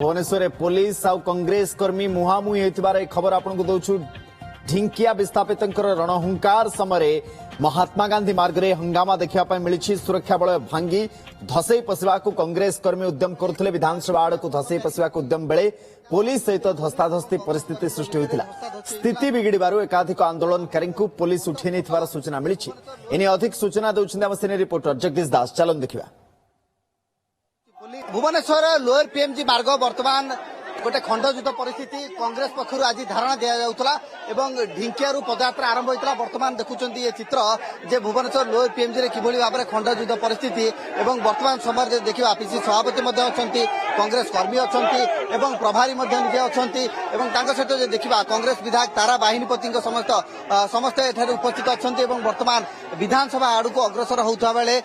भुवनेश्वर में पुलिस और कांग्रेस कर्मी मुहांमुही होइतिबार खबर आपको दौचु। ढिंकिया विस्थापित रणहुंकार समय महात्मा गांधी मार्ग में हंगामा देखा मिली। सुरक्षा बल भांगी धसई पशिवा कांग्रेस कर्मी उद्यम करुले। विधानसभा आड़ को धसई पशिवा उद्यम बेले पुलिस सहित धस्ताधस्ती परिस्थिति सृष्टि होता। स्थिति बिगिड़बार एकाधिक आंदोलनकारी पुलिस उठे नहीं सूचना मिली। एने अधिक सूचना देउछन्ति आम सिने रिपोर्टर जगदीश दास। चलन देखिबा। भुवनेश्वर लोअर पीएमजी मार्ग बर्तमान गोटे खंडयुद्ध परिस्थिति कांग्रेस पक्षर आज धारणा दि जाउतला एवं ढिंकियारू पदयात्रा आरंभ होता। बर्तमान देखुचंती ये चित्र जे भुवनेश्वर लोअर पीएमजी रे किभली भाबरे खंडयुद्ध परिस्थिति एवं वर्तमान समय जे देखिबा पीसी सभापति मध्ये अछंती, कांग्रेस कर्मी अछंती एवं प्रभारी मध्ये निजे अछंती एवं तांका सहित जे देखिबा कांग्रेस विधायक तारा बाहिनीपति समस्त एठारे उपस्थित अछंती एवं वर्तमान विधानसभा आड़ को अग्रसर होता बेले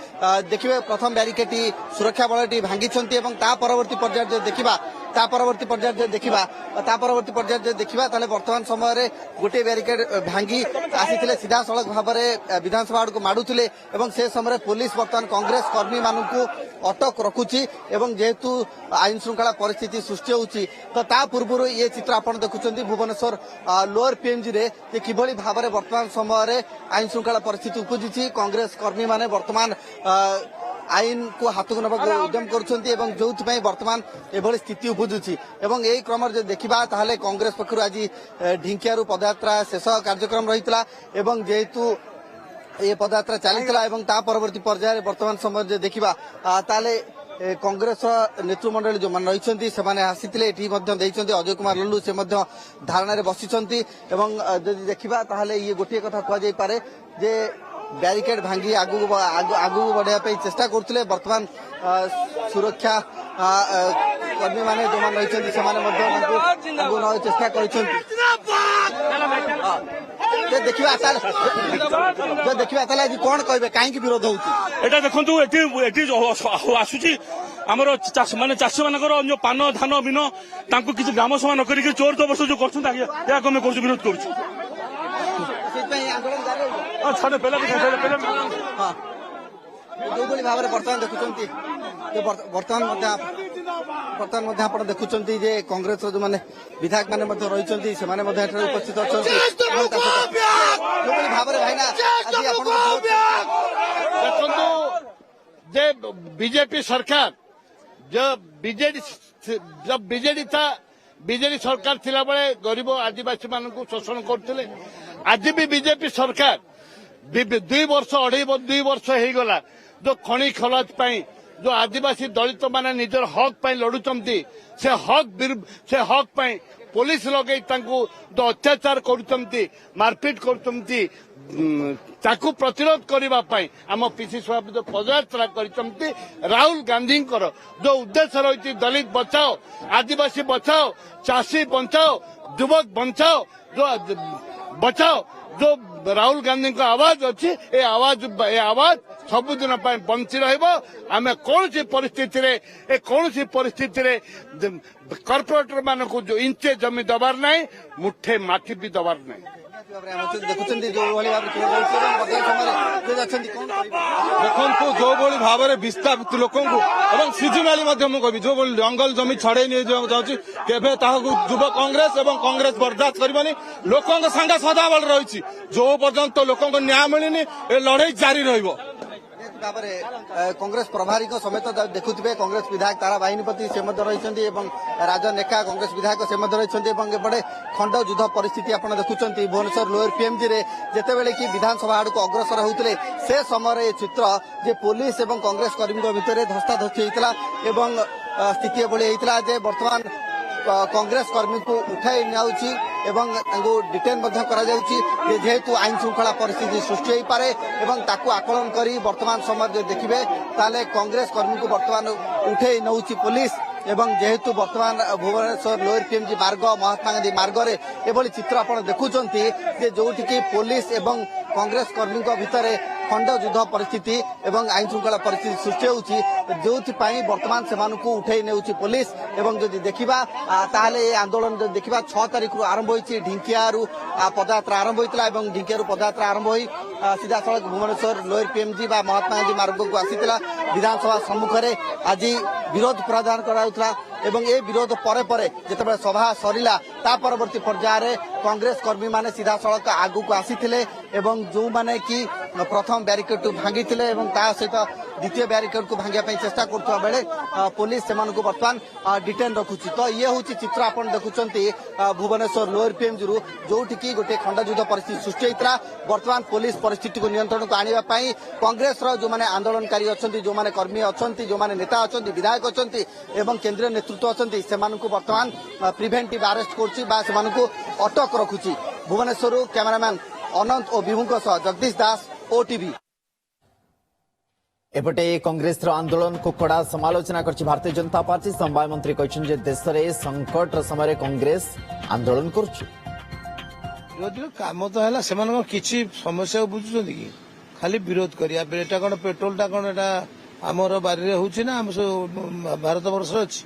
देखिबे प्रथम बैरिकेड सुरक्षा बलटी भांगी एवं ता परवर्ती पर्याय जे देखिबा परवर्ती पर्याय देखिबा ताले वर्तमान समय गोटे बैरिकेड भांगी आसी सीधा सड़क भाव में विधानसभा आड़ को माड़ुले एवं से समय पुलिस वर्तमान कांग्रेस कर्मी मानू अटक रखुची एवं जेहेतु आईन श्रृंखला परिस्थिति सृष्टि होची तो ता पूर्व ये चित्र आपण देखुचंती भुवनेश्वर लोअर पीएमजी रे किभली भाव में वर्तमान समय आईन श्रृंखला परिस्थिति उपजी। कांग्रेस कर्मी माने वर्तमान आईन को हाथ को नबा उद्यम करुछंती जो वर्तमान एभली स्थिति उपजुची एवं यही क्रम देखा ताहले कांग्रेस पक्षर आज ढिंकियारू पदयात्रा शेष कार्यक्रम रहीतला एवं जेहेतु ये पदयात्रा चलीला एवं ता परवर्ती पर्याय वर्तमान समय देखा ताले कांग्रेस नेतृमंडली जो मान रही से आसीते अजय कुमार लल्लू से धारणा बसी एवं जदि देखा ताहले ये गोटे कथा कह पारे जे बैरिकेड भांगी आगु बढ़ाई चेष्टा करते। वर्तमान सुरक्षा कर्मी माने जो मान रही चेष्टा कर देखा कौन कहे कहीं विरोध होता देखो आसूची आमर चाषी मान जो पान धान बिन किसी ग्राम सभा न करिक चोर तो बस जो कर विरोध कर जो भाव में बर्तमान देखुंत बर्तमान आप देखुंत कांग्रेस जो मैंने विधायक मैंने रही से उपस्थित अच्छा भाव में भाईना देखो बीजेपी सरकार जब बीजेडी था बीजेडी सरकार थिला बेले गरीब आदिवासी मान शोषण करते। आज भी बीजेपी सरकार 2 वर्ष 2.5 वर्ष हो गला जो खଣି खलज जो आदिवासी दलित माने निजर हक पाई लड़ुचंती से हक पाई पुलिस लगे जो अत्याचार करुचंती मारपीट करुचंती ताकू प्रतिरोध करने आम पीसी सभापति पदयात्रा करचंती। राहुल गांधी जो उद्देश्य रही दलित बचाओ, आदिवासी बचाओ, चाषी बचाओ, युवक बचाओ, जो बचाओ जो राहुल गांधी का आवाज अच्छी ये आवाज सबुदिन बंची रमें कौन सी परिस्थिति रे कॉर्पोरेटर मान को जो इंचे जमी दबार ना मुठे माटी भी दबार ना देखुं देखु जो भाव में विस्थापित लोक सीजनाली मुझे जो जंगल जमी छड़े नहीं जाऊँगी केवे युव कांग्रेस और कांग्रेस बर्दाश्त करनी लोक संगे सदाबल रही जो पर्यंत लोक न्याय मिलनी ए लड़ाई जारी रही कांग्रेस प्रभारी समेत देखुए कांग्रेस विधायक तारा बाहिनीपति से रही राजन नेका कांग्रेस विधायक से रही एपटे खंड युद्ध परिस्थिति आप देखुं भुवनेश्वर लोअर पीएमजी रे जितेबाला कि विधानसभा आड़ को अग्रसर होते से समय चित्र जे पुलिस और कांग्रेस कर्मी भितर धस्ताधस्ती होता स्थिति एभली होता जे वर्तमान कांग्रेस कर्मी को उठाई डिटेन जेहेतु आईन श्रृंखला परिस्थिति सृष्टि हो पारे ताकू आकलन करी वर्तमान समय देखिए ताले कांग्रेस कर्मी को वर्तमान उठे नौ पुलिस एवं जेहेतु वर्तमान भुवनेश्वर लोअर पीएमजी मार्ग महात्मा गांधी मार्ग में एभली चित्र आप देखुं जो कि पुलिस एवं कांग्रेस कर्मी भितर ଖଣ୍ଡ ଯୁଦ୍ଧ ପରିସ୍ଥିତି ଏବଂ ଆଇନ ଶୃଙ୍ଖଳା ପରିସ୍ଥିତି ସୃଷ୍ଟି ହେଉଛି ଯେଉଁଥିପାଇଁ ବର୍ତ୍ତମାନ ସେମାନଙ୍କୁ ଉଠେଇ ନେଉଛି ପୋଲିସ। ଏବଂ ଯଦି ଦେଖିବା ତାହେଲେ ଏ ଆନ୍ଦୋଳନ ଯଦି ଦେଖିବା 6 ତାରିଖରୁ ଆରମ୍ଭ ହୋଇଛି। ଢିଙ୍କିଆରୁ ପଦଯାତ୍ରା ଆରମ୍ଭ ହୋଇଥିଲା ଏବଂ ଢିଙ୍କିଆରୁ ପଦଯାତ୍ରା ଆରମ୍ଭ ହୋଇ ସିଧାସଳଖ ଭୁବନେଶ୍ୱର ଲୋୟର ପିଏମଜି ବା ମହାତ୍ମା ଗାନ୍ଧୀ ମାର୍ଗକୁ ଆସିଥିଲା। ବିଧାନସଭା ସମ୍ମୁଖରେ ଆଜି ବିରୋଧ ପ୍ରଦାନ କରାଯାଉଥିଲା ଏବଂ ଏ ବିରୋଧ ପରେ ପରେ ଯେତେବେଳେ ସଭା ସରିଲା ତା ପରବର୍ତ୍ତୀ ପର୍ଯ୍ୟାୟରେ କଂଗ୍ରେସ କର୍ମୀମାନେ ସିଧାସଳଖ ଆଗକୁ ଆସିଥିଲେ ଏବଂ ଯେଉଁମାନେ କି ପ୍ରଥମ ବ୍ୟାରିକେଡକୁ ଭାଙ୍ଗିଥିଲେ ଏବଂ ତା ସହିତ ଦ୍ୱିତୀୟ ବ୍ୟାରିକେଡକୁ ଭାଙ୍ଗିବା ପାଇଁ ଚେଷ୍ଟା କରୁଥିବା ବେଳେ ପୋଲିସ ସେମାନଙ୍କୁ ବର୍ତ୍ତମାନ ଡିଟେନ ରଖୁଛି। ତ ଇଏ ହେଉଛି ଚିତ୍ର ଆପଣ ଦେଖୁଛନ୍ତି ଭୁବନେଶ୍ୱର ଲୋୟର ପିଏମଜିରୁ ଯୋଉଠିକି ଗୋଟିଏ ଖଣ୍ଡଯୁଦ୍ଧ ପରିସ୍ଥିତି ସୃଷ୍ଟି ହୋଇଥିଲା। ବର୍ତ୍ତମାନ ପୋଲିସ ପରିସ୍ଥିତିକୁ ନିୟନ୍ତ୍ରଣକୁ ଆଣିବା ପାଇଁ କଂଗ୍ରେସର ଯେଉଁମାନେ ଆନ୍ଦୋଳନକାରୀ ଅଛନ୍ତି, ଯେଉଁମାନେ କର୍ମୀ ଅଛନ୍ତି, ଯେଉଁମାନେ ନେତା ଅଛନ୍ତି, ବିଧାୟକ ଅଛନ୍ତି ଏବଂ କେନ୍ଦ୍ରୀୟ ନେତୃତ୍ୱ ଅଛନ୍ତି ସେମାନଙ୍କୁ ବର୍ତ୍ତମାନ ପ୍ରିଭେଣ୍ଟିଭ ଆରେଷ୍ଟ କରୁଛି ବା ସେମାନଙ୍କୁ ଅଟକ ରଖୁଛି। ଭୁବନେଶ୍ୱରରୁ କ୍ୟାମେରାମ୍ୟାନ୍ ଅନନ୍ତ ଓ ବିଭୁଙ୍କ ସହ ଜଗଦୀଶ ଦାସ, OTV। एपटे कांग्रेस आंदोलन को कड़ा समालोचना करछि भारतीय जनता पार्टी। समवाय मंत्री कहछन जे देश रे संकट समय कांग्रेस आंदोलन करछि। विरोधी काम तो है किसी समस्या बुझुं कि खाली विरोध करिया एटा कौन पेट्रोलटा कौन एटा आमर बारी होची ना भारत वर्ष अच्छी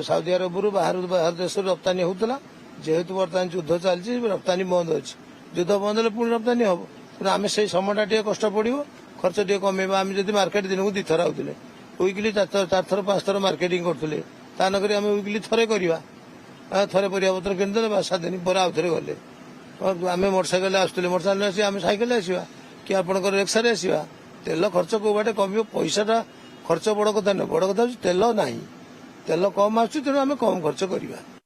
साउदी अरब बाहर देश रप्तानी होता जेहेतु बर्तमान युद्ध चलती रप्तानी बंद अच्छी युद्ध बंद हेल्ले पुणी रप्तानी हम आम से समयटा टे कष्ट पड़ो खर्च टे कमेबा आम जब मार्केट दिन को 2 थर आउले विकली 4 थर 5 थर मार्केटिंग करते ता नक आम विकली थे करवा थे परिया पत्र किनीदे 7 दिन पर आउ थे गले आम मोटरसाइकेल आसुले मोटरसाइकेल आस आम साइकेल आसवा कि आपंकर रिक्सा आसवा तेल खर्च कौ बाटे कम पैसाटा खर्च बड़ कथा नुह बड़ कथा तेल ना तेल कम आस तेणु आम कम खर्च करवा।